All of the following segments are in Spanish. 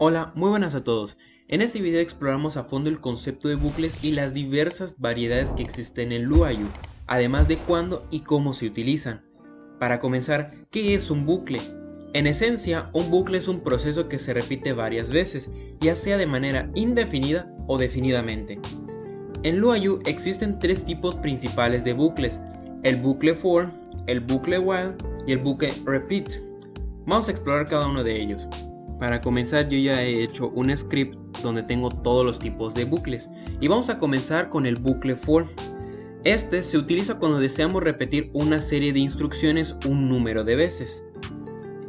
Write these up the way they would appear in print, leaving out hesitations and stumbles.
Hola, muy buenas a todos. En este video exploramos a fondo el concepto de bucles y las diversas variedades que existen en LuaYu, además de cuándo y cómo se utilizan. Para comenzar, ¿qué es un bucle? En esencia, un bucle es un proceso que se repite varias veces, ya sea de manera indefinida o definidamente. En LuaYu existen tres tipos principales de bucles: el bucle for, el bucle while y el bucle repeat. Vamos a explorar cada uno de ellos. Para comenzar, yo ya he hecho un script donde tengo todos los tipos de bucles y vamos a comenzar con el bucle for. Este se utiliza cuando deseamos repetir una serie de instrucciones un número de veces.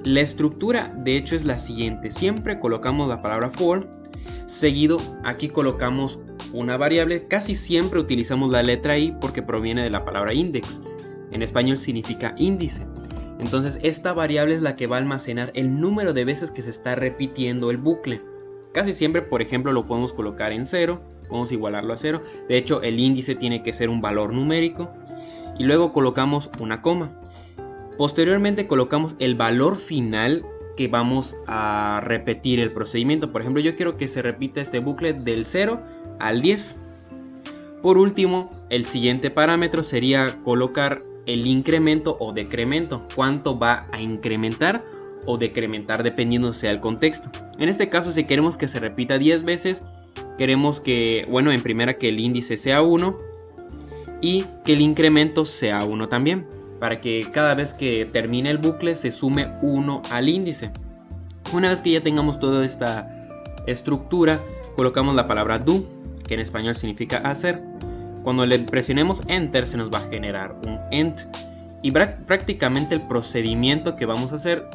La estructura de hecho es la siguiente: siempre colocamos la palabra for, seguido aquí colocamos una variable. Casi siempre utilizamos la letra i porque proviene de la palabra index, en español significa índice. Entonces esta variable es la que va a almacenar el número de veces que se está repitiendo el bucle. Casi siempre, por ejemplo, lo podemos colocar en 0, vamos a igualarlo a 0. De hecho, el índice tiene que ser un valor numérico. Y luego colocamos una coma. Posteriormente colocamos el valor final que vamos a repetir el procedimiento. Por ejemplo, yo quiero que se repita este bucle del 0 al 10. Por último, el siguiente parámetro sería colocar el incremento o decremento, cuánto va a incrementar o decrementar dependiendo sea el contexto. En este caso, si queremos que se repita 10 veces, queremos que, bueno, en primera que el índice sea 1 y que el incremento sea 1 también, para que cada vez que termine el bucle se sume 1 al índice. Una vez que ya tengamos toda esta estructura, colocamos la palabra do, que en español significa hacer. Cuando le presionemos Enter se nos va a generar un end y prácticamente el procedimiento que vamos a hacer,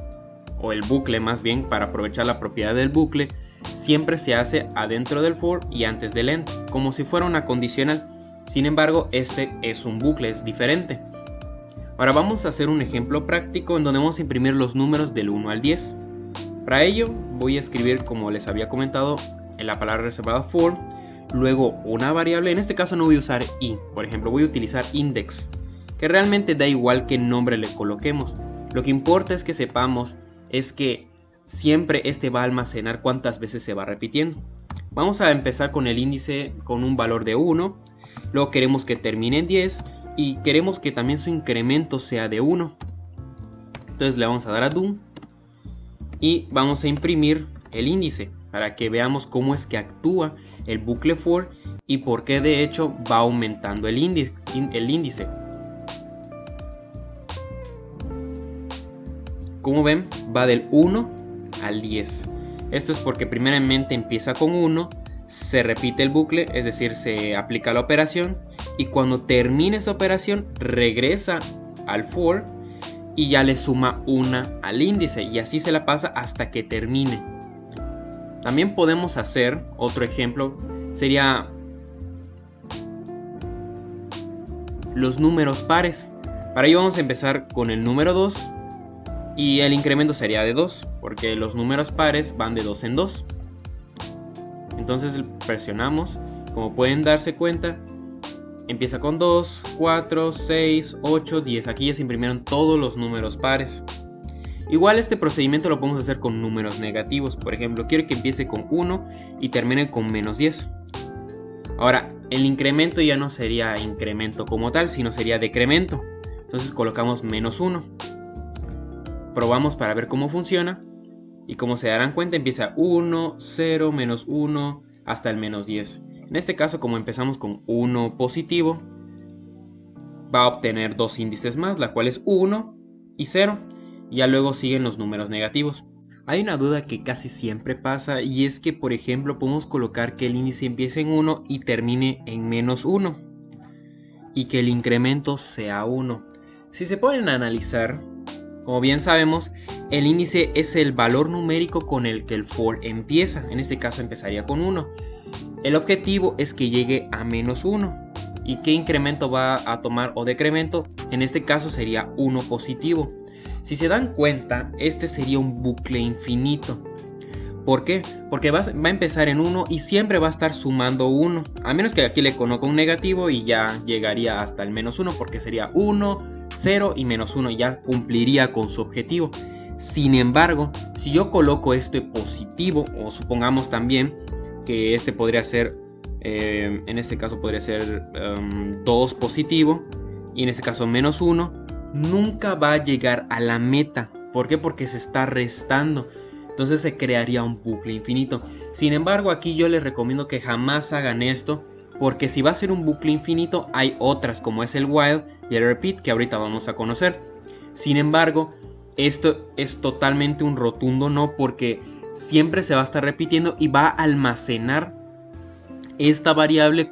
o el bucle más bien, para aprovechar la propiedad del bucle, siempre se hace adentro del for y antes del end, como si fuera una condicional. Sin embargo, este es un bucle, es diferente. Ahora vamos a hacer un ejemplo práctico en donde vamos a imprimir los números del 1 al 10. Para ello voy a escribir, como les había comentado, en la palabra reservada for, luego una variable. En este caso no voy a usar i, por ejemplo voy a utilizar index, que realmente da igual qué nombre le coloquemos. Lo que importa es que sepamos es que siempre este va a almacenar cuántas veces se va repitiendo. Vamos a empezar con el índice con un valor de 1, luego queremos que termine en 10 y queremos que también su incremento sea de 1. Entonces le vamos a dar a do y vamos a imprimir el índice para que veamos cómo es que actúa el bucle for y por qué de hecho va aumentando el índice. Como ven, va del 1 al 10. Esto es porque primeramente empieza con 1, se repite el bucle, es decir, se aplica la operación, y cuando termine esa operación regresa al for y ya le suma 1 al índice, y así se la pasa hasta que termine. También podemos hacer otro ejemplo, sería los números pares. Para ello vamos a empezar con el número 2 y el incremento sería de 2, porque los números pares van de 2 en 2. Entonces presionamos, como pueden darse cuenta, empieza con 2, 4, 6, 8, 10. Aquí ya se imprimieron todos los números pares. Igual este procedimiento lo podemos hacer con números negativos. Por ejemplo, quiero que empiece con 1 y termine con menos 10. Ahora, el incremento ya no sería incremento como tal, sino sería decremento. Entonces colocamos menos 1. Probamos para ver cómo funciona. Y como se darán cuenta, empieza 1, 0, menos 1, hasta el menos 10. En este caso, como empezamos con 1 positivo, va a obtener dos índices más, la cual es 1 y 0. Ya luego siguen los números negativos. Hay una duda que casi siempre pasa, y es que, por ejemplo, podemos colocar que el índice empiece en 1 y termine en menos 1 y que el incremento sea 1. Si se ponen a analizar, como bien sabemos, el índice es el valor numérico con el que el for empieza. En este caso empezaría con 1. El objetivo es que llegue a menos 1. ¿Y qué incremento va a tomar o decremento? En este caso sería 1 positivo. Si se dan cuenta, este sería un bucle infinito. ¿Por qué? Porque va a empezar en 1 y siempre va a estar sumando 1. A menos que aquí le coloque un negativo y ya llegaría hasta el menos 1, porque sería 1, 0 y menos 1. Ya cumpliría con su objetivo. Sin embargo, si yo coloco este positivo, o supongamos también que este podría ser, en este caso podría ser 2 positivo, y en este caso menos 1, nunca va a llegar a la meta. ¿Por qué? Porque se está restando. Entonces se crearía un bucle infinito. Sin embargo, aquí yo les recomiendo que jamás hagan esto, porque si va a ser un bucle infinito, hay otras como es el while y el repeat, que ahorita vamos a conocer. Sin embargo, esto es totalmente un rotundo no, porque siempre se va a estar repitiendo y va a almacenar esta variable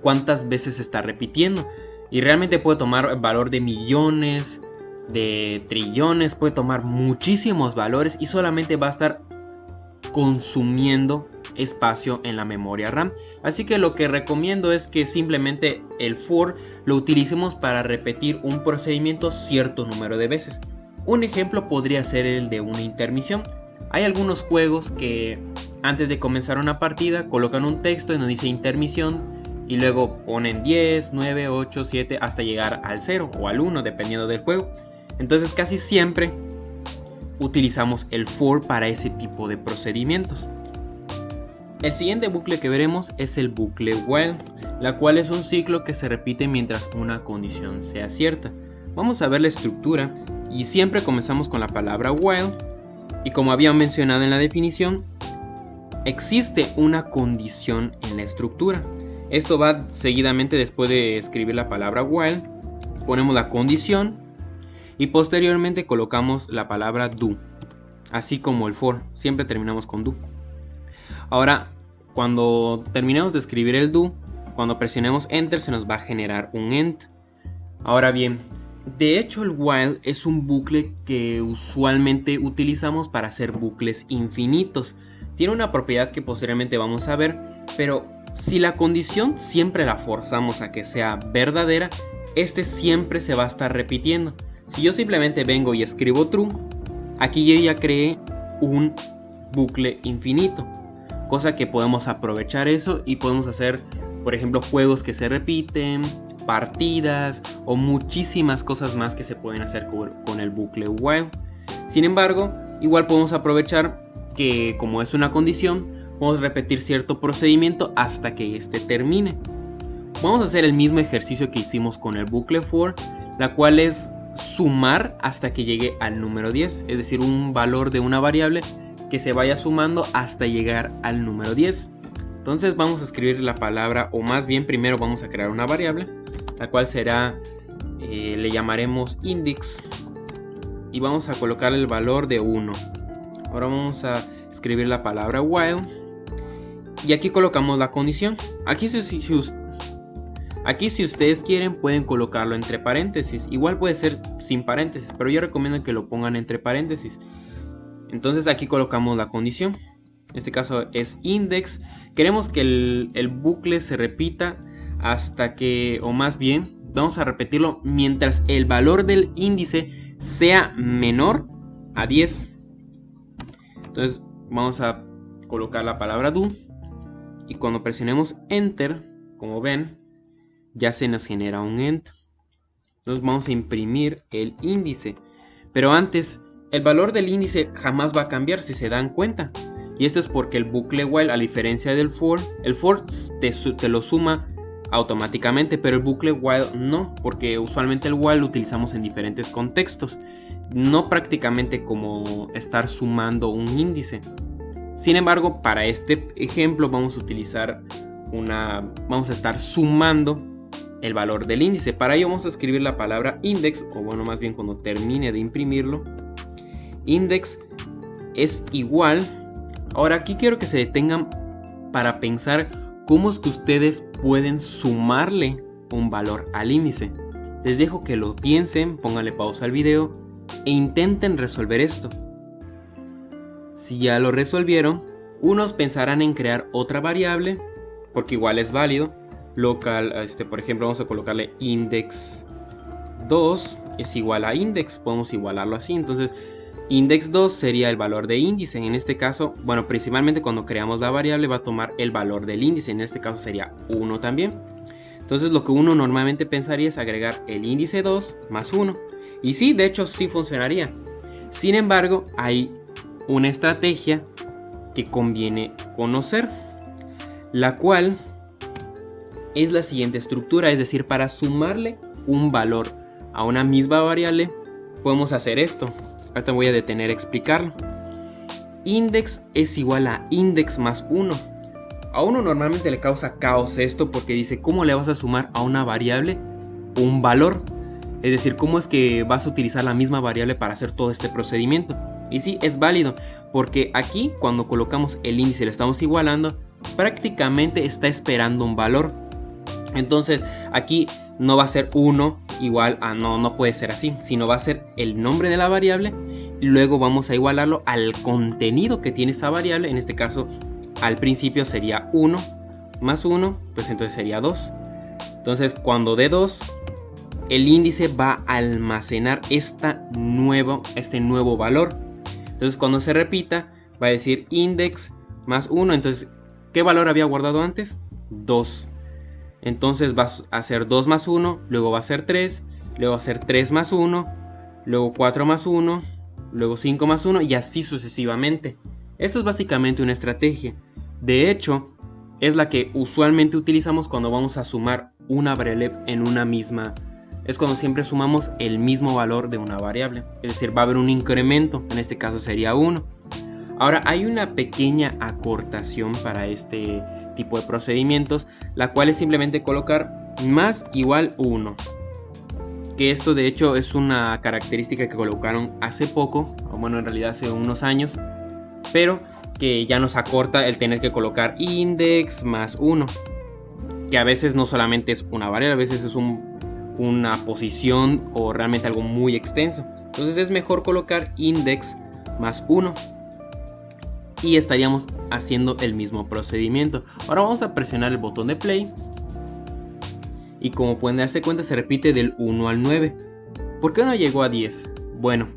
cuántas veces se está repitiendo. Y realmente puede tomar valor de millones, de trillones, puede tomar muchísimos valores y solamente va a estar consumiendo espacio en la memoria RAM. Así que lo que recomiendo es que simplemente el for lo utilicemos para repetir un procedimiento cierto número de veces. Un ejemplo podría ser el de una intermisión. Hay algunos juegos que antes de comenzar una partida colocan un texto en donde dice intermisión y luego ponen 10, 9, 8, 7 hasta llegar al 0 o al 1 dependiendo del juego. Entonces casi siempre utilizamos el for para ese tipo de procedimientos. El siguiente bucle que veremos es el bucle while, la cual es un ciclo que se repite mientras una condición sea cierta. Vamos a ver la estructura y siempre comenzamos con la palabra while, y como había mencionado en la definición, existe una condición en la estructura. Esto va seguidamente después de escribir la palabra while, ponemos la condición y posteriormente colocamos la palabra do, así como el for, siempre terminamos con do. Ahora, cuando terminemos de escribir el do, cuando presionemos enter se nos va a generar un end. Ahora bien, de hecho el while es un bucle que usualmente utilizamos para hacer bucles infinitos. Tiene una propiedad que posteriormente vamos a ver, pero si la condición siempre la forzamos a que sea verdadera, este siempre se va a estar repitiendo. Si yo simplemente vengo y escribo true, aquí yo ya creé un bucle infinito, cosa que podemos aprovechar eso y podemos hacer, por ejemplo, juegos que se repiten, partidas o muchísimas cosas más que se pueden hacer con el bucle while. Sin embargo, igual podemos aprovechar que como es una condición, podemos repetir cierto procedimiento hasta que este termine. Vamos a hacer el mismo ejercicio que hicimos con el bucle for, la cual es sumar hasta que llegue al número 10, es decir, un valor de una variable que se vaya sumando hasta llegar al número 10. Entonces vamos a escribir la palabra, o más bien primero vamos a crear una variable, la cual será, le llamaremos index, y vamos a colocar el valor de 1. Ahora vamos a escribir la palabra while, y aquí colocamos la condición. Aquí si ustedes quieren pueden colocarlo entre paréntesis, igual puede ser sin paréntesis, pero yo recomiendo que lo pongan entre paréntesis. Entonces aquí colocamos la condición, en este caso es index. Queremos que el bucle se repita hasta que, o más bien, vamos a repetirlo mientras el valor del índice sea menor a 10. Entonces vamos a colocar la palabra do y cuando presionemos enter, como ven, ya se nos genera un end. Entonces vamos a imprimir el índice, pero antes el valor del índice jamás va a cambiar, si se dan cuenta. Y esto es porque el bucle while, a diferencia del for, el for te lo suma automáticamente, pero el bucle while no, porque usualmente el while lo utilizamos en diferentes contextos, no prácticamente como estar sumando un índice. Sin embargo, para este ejemplo vamos a estar sumando el valor del índice. Para ello vamos a escribir la palabra index, o bueno, más bien cuando termine de imprimirlo, index es igual. Ahora aquí quiero que se detengan para pensar cómo es que ustedes pueden sumarle un valor al índice. Les dejo que lo piensen, pónganle pausa al video e intenten resolver esto. Si ya lo resolvieron, unos pensarán en crear otra variable, porque igual es válido. Local, por ejemplo, vamos a colocarle index 2 es igual a index, podemos igualarlo así. Entonces index 2 sería el valor de índice. En este caso, bueno, principalmente cuando creamos la variable va a tomar el valor del índice. En este caso sería 1 también. Entonces lo que uno normalmente pensaría es agregar el índice 2 más 1. Y sí, de hecho sí funcionaría. Sin embargo, hay una estrategia que conviene conocer, la cual es la siguiente estructura, es decir, para sumarle un valor a una misma variable, podemos hacer esto. Ahorita voy a detener a explicarlo. Index es igual a index más 1. A uno normalmente le causa caos esto porque dice, ¿cómo le vas a sumar a una variable un valor? Es decir, ¿cómo es que vas a utilizar la misma variable para hacer todo este procedimiento? Y sí, es válido, porque aquí cuando colocamos el índice y lo estamos igualando, prácticamente está esperando un valor. Entonces aquí no va a ser 1 igual a no puede ser así, sino va a ser el nombre de la variable y luego vamos a igualarlo al contenido que tiene esa variable. En este caso al principio sería 1 más 1, pues entonces sería 2. Entonces cuando dé 2, el índice va a almacenar este nuevo valor. Entonces cuando se repita va a decir index más 1. Entonces, ¿qué valor había guardado antes? 2. Entonces va a ser 2 más 1, luego va a ser 3, luego va a ser 3 más 1, luego 4 más 1, luego 5 más 1 y así sucesivamente. Esto es básicamente una estrategia. De hecho, es la que usualmente utilizamos cuando vamos a sumar una variable en una misma. Es cuando siempre sumamos el mismo valor de una variable. Es decir, va a haber un incremento, en este caso sería 1. Ahora hay una pequeña acortación para este tipo de procedimientos, la cual es simplemente colocar más igual 1. Que esto de hecho es una característica que colocaron hace poco, o bueno, en realidad hace unos años, pero que ya nos acorta el tener que colocar index más 1. Que a veces no solamente es una variable, a veces es una posición o realmente algo muy extenso. Entonces es mejor colocar index más 1. Y estaríamos haciendo el mismo procedimiento. Ahora vamos a presionar el botón de play. Y como pueden darse cuenta, se repite del 1 al 9. ¿Por qué no llegó a 10? Bueno,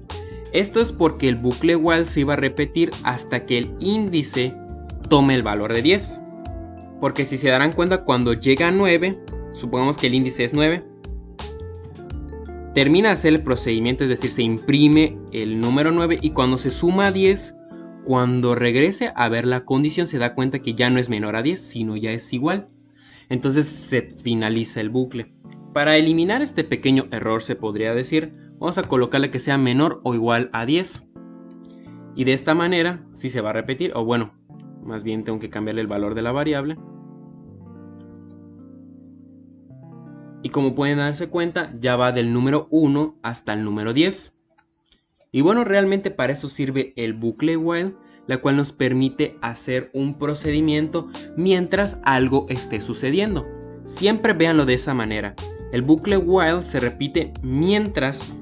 esto es porque el bucle while se iba a repetir hasta que el índice tome el valor de 10. Porque si se darán cuenta, cuando llega a 9, supongamos que el índice es 9, termina de hacer el procedimiento, es decir, se imprime el número 9 y cuando se suma a 10, cuando regrese a ver la condición se da cuenta que ya no es menor a 10, sino ya es igual. Entonces se finaliza el bucle. Para eliminar este pequeño error se podría decir, vamos a colocarle que sea menor o igual a 10. Y de esta manera, si se va a repetir, o bueno, más bien tengo que cambiarle el valor de la variable. Y como pueden darse cuenta, ya va del número 1 hasta el número 10. Y bueno, realmente para eso sirve el bucle while, la cual nos permite hacer un procedimiento mientras algo esté sucediendo. Siempre véanlo de esa manera. El bucle while se repite mientras,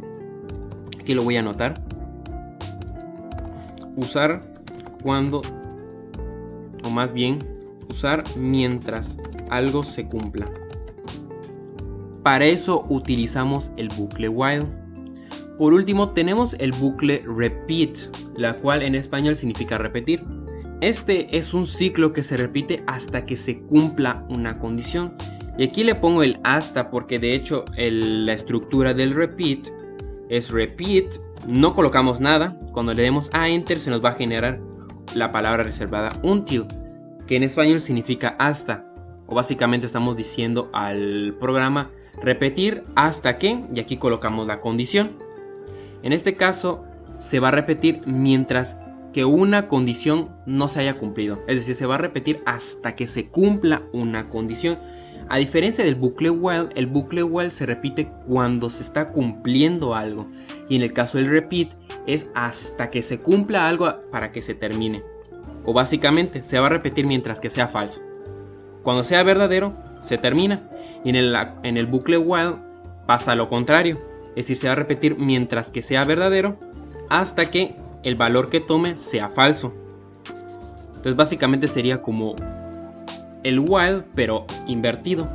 aquí lo voy a anotar, usar cuando, o más bien, usar mientras algo se cumpla. Para eso utilizamos el bucle while. Por último tenemos el bucle repeat, la cual en español significa repetir. Este es un ciclo que se repite hasta que se cumpla una condición. Y aquí le pongo el hasta porque de hecho la estructura del repeat es repeat. No colocamos nada. Cuando le demos a enter se nos va a generar la palabra reservada until, que en español significa hasta. O básicamente estamos diciendo al programa repetir hasta que, y aquí colocamos la condición. En este caso se va a repetir mientras que una condición no se haya cumplido. Es decir, se va a repetir hasta que se cumpla una condición. A diferencia del bucle while, el bucle while se repite cuando se está cumpliendo algo. Y en el caso del repeat es hasta que se cumpla algo para que se termine. O básicamente se va a repetir mientras que sea falso. Cuando sea verdadero, se termina. Y en el bucle while pasa lo contrario. Es decir, se va a repetir mientras que sea verdadero hasta que el valor que tome sea falso. Entonces básicamente sería como el while pero invertido.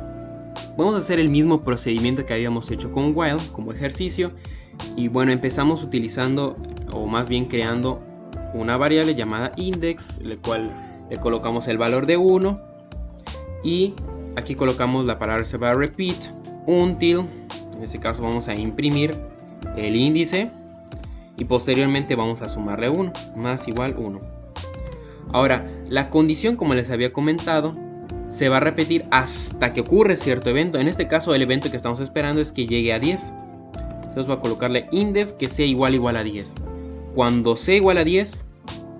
Vamos a hacer el mismo procedimiento que habíamos hecho con while como ejercicio. Y bueno, empezamos utilizando, o más bien creando una variable llamada index, la cual le colocamos el valor de 1. Y aquí colocamos la palabra reservada repeat until. En este caso vamos a imprimir el índice y posteriormente vamos a sumarle 1, más igual 1. Ahora, la condición, como les había comentado, se va a repetir hasta que ocurre cierto evento. En este caso, el evento que estamos esperando es que llegue a 10. Entonces voy a colocarle index que sea igual a 10. Cuando sea igual a 10,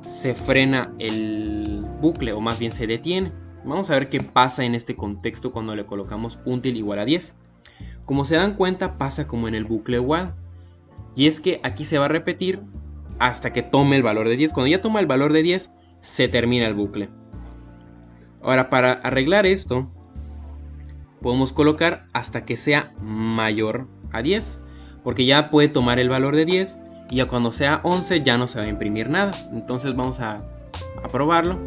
se frena el bucle, o más bien se detiene. Vamos a ver qué pasa en este contexto cuando le colocamos until igual a 10. Como se dan cuenta, pasa como en el bucle while. Y es que aquí se va a repetir hasta que tome el valor de 10. Cuando ya toma el valor de 10, se termina el bucle. Ahora, para arreglar esto, podemos colocar hasta que sea mayor a 10. Porque ya puede tomar el valor de 10 y ya cuando sea 11 ya no se va a imprimir nada. Entonces vamos a probarlo.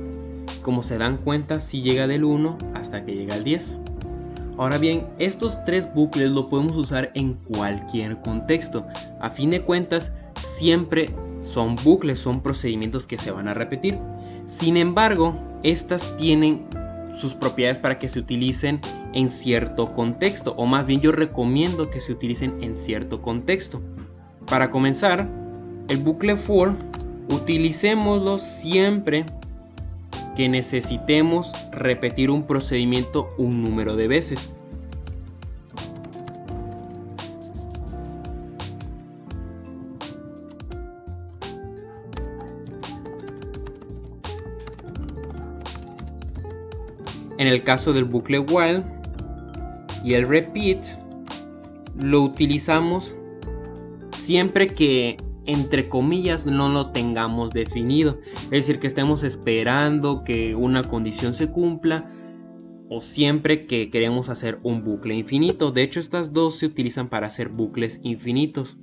Como se dan cuenta, si llega del 1 hasta que llega al 10. Ahora bien, estos tres bucles lo podemos usar en cualquier contexto. A fin de cuentas, siempre son bucles, son procedimientos que se van a repetir. Sin embargo, estas tienen sus propiedades para que se utilicen en cierto contexto, o más bien yo recomiendo que se utilicen en cierto contexto. Para comenzar, el bucle for utilicémoslo siempre que necesitemos repetir un procedimiento un número de veces. En el caso del bucle while y el repeat, lo utilizamos siempre que, entre comillas, no lo tengamos definido. Es decir, que estemos esperando que una condición se cumpla, o siempre que queremos hacer un bucle infinito. De hecho, estas dos se utilizan para hacer bucles infinitos.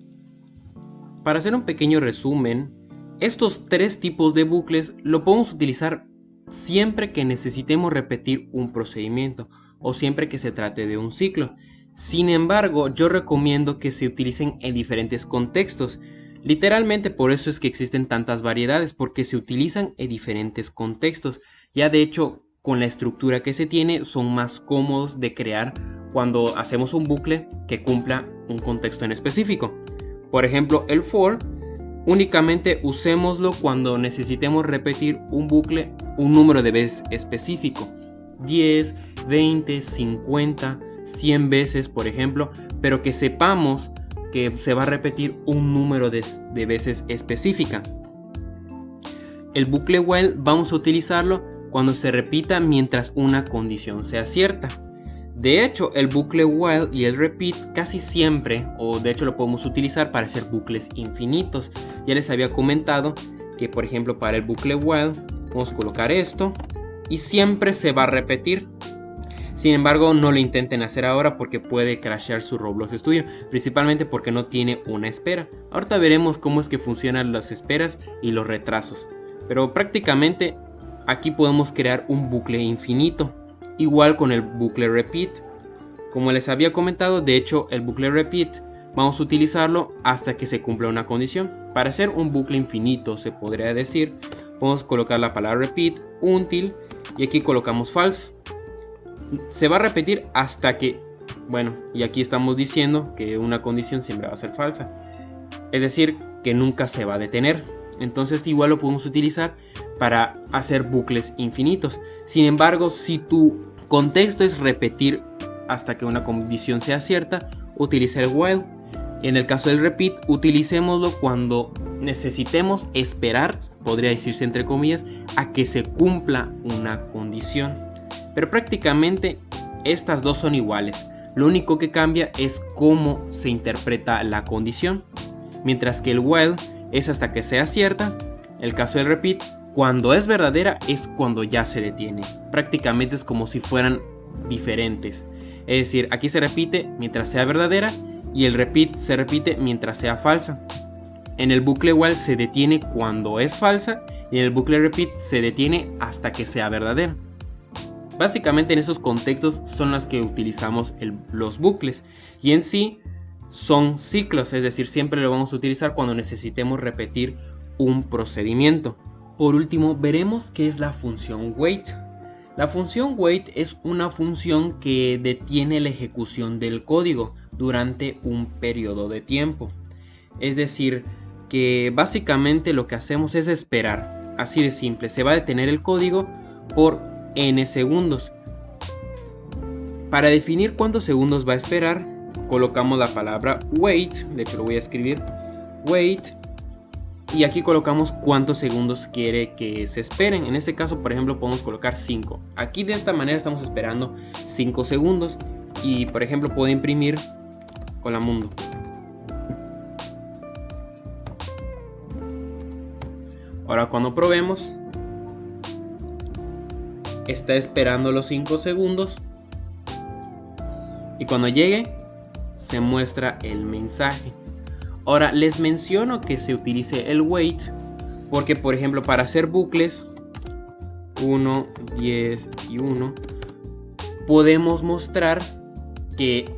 Para hacer un pequeño resumen, estos tres tipos de bucles lo podemos utilizar siempre que necesitemos repetir un procedimiento o siempre que se trate de un ciclo. Sin embargo, yo recomiendo que se utilicen en diferentes contextos. Literalmente por eso es que existen tantas variedades, porque se utilizan en diferentes contextos. Ya de hecho, con la estructura que se tiene, son más cómodos de crear cuando hacemos un bucle que cumpla un contexto en específico. Por ejemplo, el for, únicamente usémoslo cuando necesitemos repetir un bucle un número de veces específico. 10, 20, 50, 100 veces, por ejemplo, pero que sepamos que se va a repetir un número de veces específica. El bucle while vamos a utilizarlo cuando se repita mientras una condición sea cierta. De hecho, el bucle while y el repeat casi siempre, o de hecho lo podemos utilizar para hacer bucles infinitos. Ya les había comentado que, por ejemplo, para el bucle while vamos a colocar esto y siempre se va a repetir. Sin embargo, no lo intenten hacer ahora porque puede crashear su Roblox Studio, principalmente porque no tiene una espera. Ahorita veremos cómo es que funcionan las esperas y los retrasos, pero prácticamente aquí podemos crear un bucle infinito. Igual con el bucle repeat. Como les había comentado, de hecho el bucle repeat vamos a utilizarlo hasta que se cumpla una condición. Para hacer un bucle infinito, se podría decir, podemos colocar la palabra repeat, until, y aquí colocamos false. Se va a repetir hasta que, bueno, y aquí estamos diciendo que una condición siempre va a ser falsa. Es decir, que nunca se va a detener. Entonces igual lo podemos utilizar para hacer bucles infinitos. Sin embargo, si tu contexto es repetir hasta que una condición sea cierta, utiliza el while. En el caso del repeat, utilicémoslo cuando necesitemos esperar, podría decirse entre comillas, a que se cumpla una condición. Pero prácticamente estas dos son iguales. Lo único que cambia es cómo se interpreta la condición. Mientras que el while es hasta que sea cierta. El caso del repeat, cuando es verdadera, es cuando ya se detiene. Prácticamente es como si fueran diferentes. Es decir, aquí se repite mientras sea verdadera y el repeat se repite mientras sea falsa. En el bucle while se detiene cuando es falsa y en el bucle repeat se detiene hasta que sea verdadera. Básicamente en esos contextos son los que utilizamos los bucles, y en sí son ciclos, es decir, siempre lo vamos a utilizar cuando necesitemos repetir un procedimiento. Por último, veremos qué es la función wait. La función wait es una función que detiene la ejecución del código durante un periodo de tiempo. Es decir, que básicamente lo que hacemos es esperar, así de simple. Se va a detener el código por n segundos. Para definir cuántos segundos va a esperar, colocamos la palabra wait, de hecho lo voy a escribir, wait, y aquí colocamos cuántos segundos quiere que se esperen. En este caso, por ejemplo, podemos colocar 5. Aquí de esta manera estamos esperando 5 segundos y, por ejemplo, puedo imprimir Hola Mundo. Ahora cuando probemos, está esperando los 5 segundos y cuando llegue se muestra el mensaje. Ahora les menciono que se utilice el wait porque, por ejemplo, para hacer bucles 1, 10 y 1 podemos mostrar que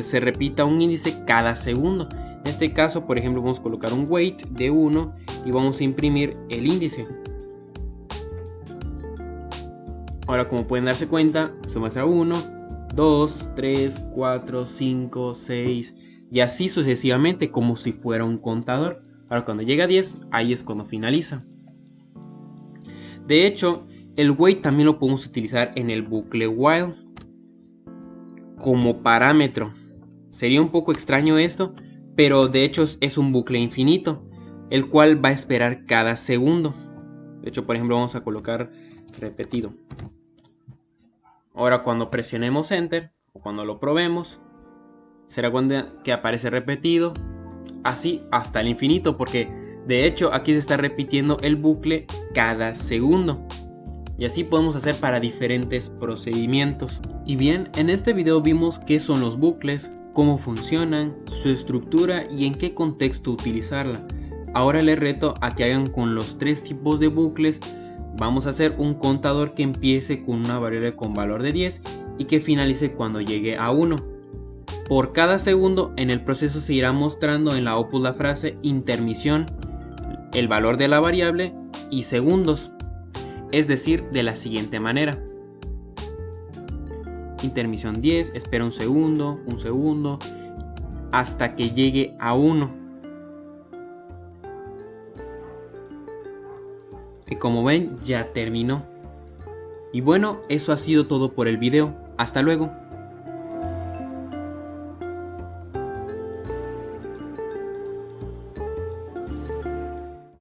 se repita un índice cada segundo. En este caso, por ejemplo, vamos a colocar un wait de 1 y vamos a imprimir el índice. Ahora, como pueden darse cuenta, se muestra 1, 2, 3, 4, 5, 6 y así sucesivamente, como si fuera un contador. Ahora cuando llega a 10, ahí es cuando finaliza. De hecho, el wait también lo podemos utilizar en el bucle while como parámetro. Sería un poco extraño esto, pero de hecho es un bucle infinito, el cual va a esperar cada segundo. De hecho, por ejemplo, vamos a colocar repetido. Ahora cuando presionemos enter o cuando lo probemos, será cuando que aparece repetido, así hasta el infinito, porque de hecho aquí se está repitiendo el bucle cada segundo. Y así podemos hacer para diferentes procedimientos. Y bien, en este video vimos qué son los bucles, cómo funcionan, su estructura y en qué contexto utilizarla. Ahora les reto a que hagan con los 3 tipos de bucles. Vamos a hacer un contador que empiece con una variable con valor de 10 y que finalice cuando llegue a 1. Por cada segundo en el proceso se irá mostrando en la output la frase intermisión, el valor de la variable y segundos. Es decir, de la siguiente manera: intermisión 10, espera un segundo, hasta que llegue a 1. Y como ven, ya terminó. Y bueno, eso ha sido todo por el video. Hasta luego.